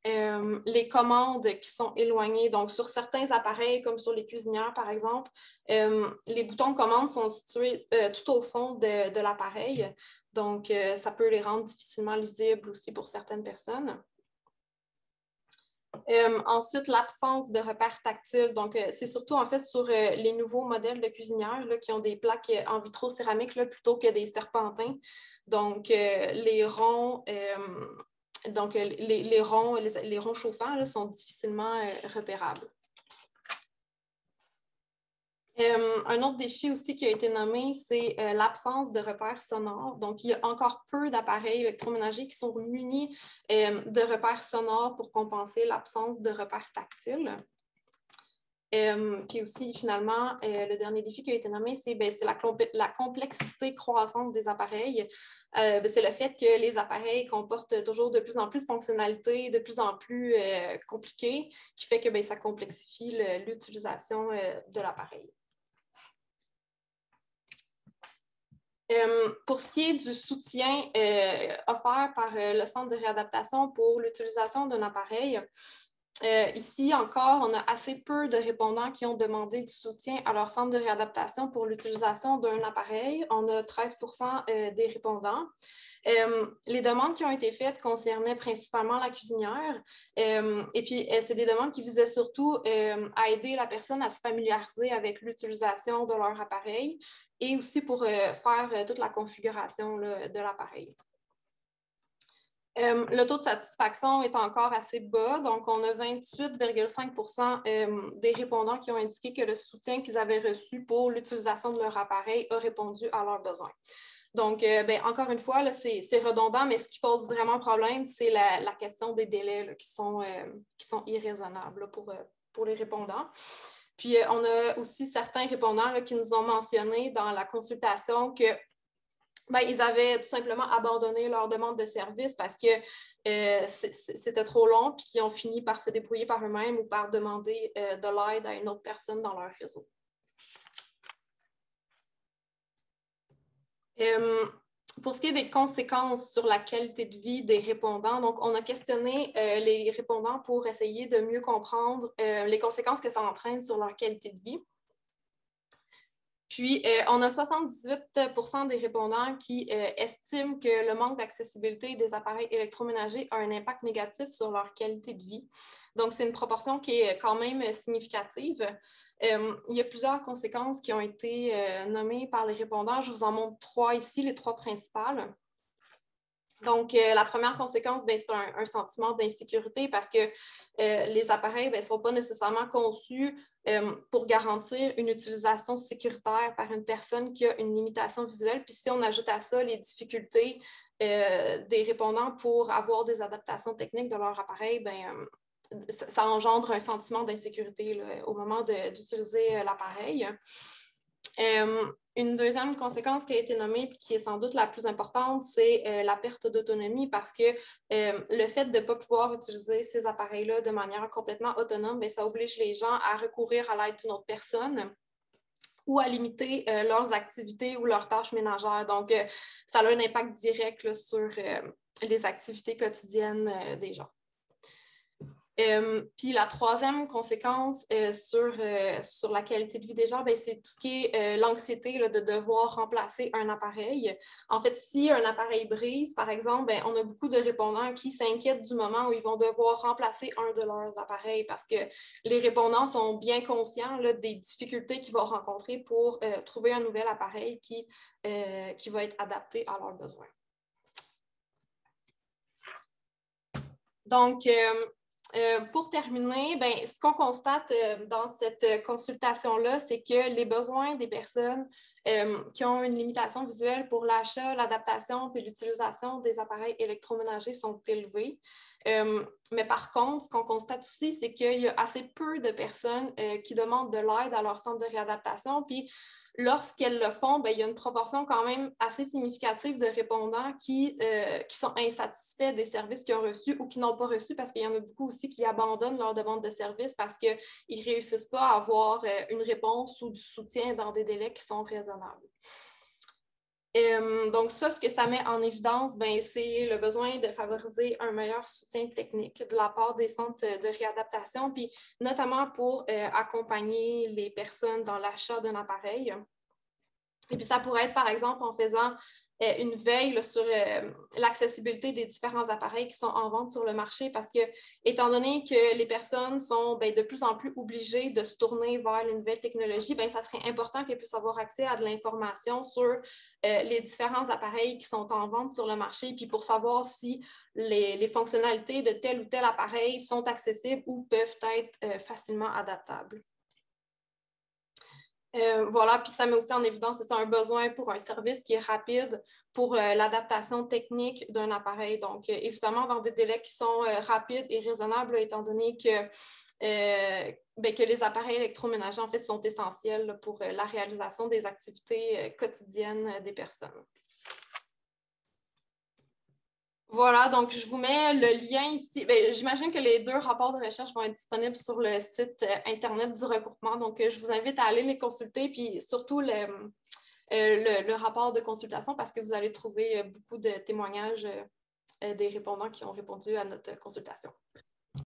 [SPEAKER 3] Les commandes qui sont éloignées. Donc, sur certains appareils, comme sur les cuisinières, par exemple, les boutons de commande sont situés tout au fond de l'appareil. Donc, ça peut les rendre difficilement lisibles aussi pour certaines personnes. Ensuite, l'absence de repères tactiles. Donc, c'est surtout en fait sur les nouveaux modèles de cuisinières là, qui ont des plaques en vitrocéramique là, plutôt que des serpentins. Donc, les ronds, les ronds chauffants là, sont difficilement repérables. Un autre défi aussi qui a été nommé, c'est l'absence de repères sonores. Donc, il y a encore peu d'appareils électroménagers qui sont munis de repères sonores pour compenser l'absence de repères tactiles. Puis aussi, finalement, le dernier défi qui a été nommé, c'est la complexité croissante des appareils. C'est le fait que les appareils comportent toujours de plus en plus de fonctionnalités, de plus en plus compliquées, qui fait que ça complexifie l'utilisation de l'appareil. Pour ce qui est du soutien offert par le Centre de réadaptation pour l'utilisation d'un appareil, ici encore, on a assez peu de répondants qui ont demandé du soutien à leur centre de réadaptation pour l'utilisation d'un appareil. On a 13% des répondants. Les demandes qui ont été faites concernaient principalement la cuisinière. Et puis, c'est des demandes qui visaient surtout à aider la personne à se familiariser avec l'utilisation de leur appareil et aussi pour faire toute la configuration là, de l'appareil. Le taux de satisfaction est encore assez bas, donc on a 28,5% des répondants qui ont indiqué que le soutien qu'ils avaient reçu pour l'utilisation de leur appareil a répondu à leurs besoins. Donc, encore une fois, c'est redondant, mais ce qui pose vraiment problème, c'est la question des délais là, qui sont irraisonnables là, pour les répondants. Puis, on a aussi certains répondants là, qui nous ont mentionné dans la consultation que ils avaient tout simplement abandonné leur demande de service parce que c'était trop long, puis qu'ils ont fini par se débrouiller par eux-mêmes ou par demander de l'aide à une autre personne dans leur réseau. Pour ce qui est des conséquences sur la qualité de vie des répondants, donc on a questionné les répondants pour essayer de mieux comprendre les conséquences que ça entraîne sur leur qualité de vie. Puis, on a 78% des répondants qui estiment que le manque d'accessibilité des appareils électroménagers a un impact négatif sur leur qualité de vie. Donc, c'est une proportion qui est quand même significative. Il y a plusieurs conséquences qui ont été nommées par les répondants. Je vous en montre 3 ici, les 3 principales. Donc, la première conséquence, c'est un sentiment d'insécurité parce que les appareils ne sont pas nécessairement conçus pour garantir une utilisation sécuritaire par une personne qui a une limitation visuelle. Puis si on ajoute à ça les difficultés des répondants pour avoir des adaptations techniques de leur appareil, ça engendre un sentiment d'insécurité au moment d'utiliser l'appareil. Une deuxième conséquence qui a été nommée et qui est sans doute la plus importante, c'est la perte d'autonomie parce que le fait de ne pas pouvoir utiliser ces appareils-là de manière complètement autonome, ça oblige les gens à recourir à l'aide d'une autre personne ou à limiter leurs activités ou leurs tâches ménagères. Donc, ça a un impact direct là, sur les activités quotidiennes des gens. Puis la troisième conséquence sur la qualité de vie des gens, c'est tout ce qui est l'anxiété de devoir remplacer un appareil. En fait, si un appareil brise, par exemple, on a beaucoup de répondants qui s'inquiètent du moment où ils vont devoir remplacer un de leurs appareils parce que les répondants sont bien conscients là, des difficultés qu'ils vont rencontrer pour trouver un nouvel appareil qui va être adapté à leurs besoins. Donc, pour terminer, ce qu'on constate dans cette consultation-là, c'est que les besoins des personnes qui ont une limitation visuelle pour l'achat, l'adaptation et l'utilisation des appareils électroménagers sont élevés. Mais par contre, ce qu'on constate aussi, c'est qu'il y a assez peu de personnes qui demandent de l'aide à leur centre de réadaptation. Puis, lorsqu'elles le font, il y a une proportion quand même assez significative de répondants qui sont insatisfaits des services qu'ils ont reçus ou qui n'ont pas reçus, parce qu'il y en a beaucoup aussi qui abandonnent leur demande de service parce qu'ils ne réussissent pas à avoir une réponse ou du soutien dans des délais qui sont raisonnables. Donc ça, ce que ça met en évidence, c'est le besoin de favoriser un meilleur soutien technique de la part des centres de réadaptation, puis notamment pour accompagner les personnes dans l'achat d'un appareil. Et puis, ça pourrait être, par exemple, en faisant une veille là, sur l'accessibilité des différents appareils qui sont en vente sur le marché, parce que, étant donné que les personnes sont de plus en plus obligées de se tourner vers les nouvelles technologies, ça serait important qu'elles puissent avoir accès à de l'information sur les différents appareils qui sont en vente sur le marché, puis pour savoir si les fonctionnalités de tel ou tel appareil sont accessibles ou peuvent être facilement adaptables. Voilà, puis ça met aussi en évidence c'est un besoin pour un service qui est rapide pour l'adaptation technique d'un appareil. Donc, évidemment, dans des délais qui sont rapides et raisonnables, étant donné que les appareils électroménagers, en fait, sont essentiels pour la réalisation des activités quotidiennes des personnes. Voilà, donc je vous mets le lien ici. J'imagine que les 2 rapports de recherche vont être disponibles sur le site Internet du regroupement. Donc, je vous invite à aller les consulter, puis surtout le rapport de consultation, parce que vous allez trouver beaucoup de témoignages des répondants qui ont répondu à notre consultation.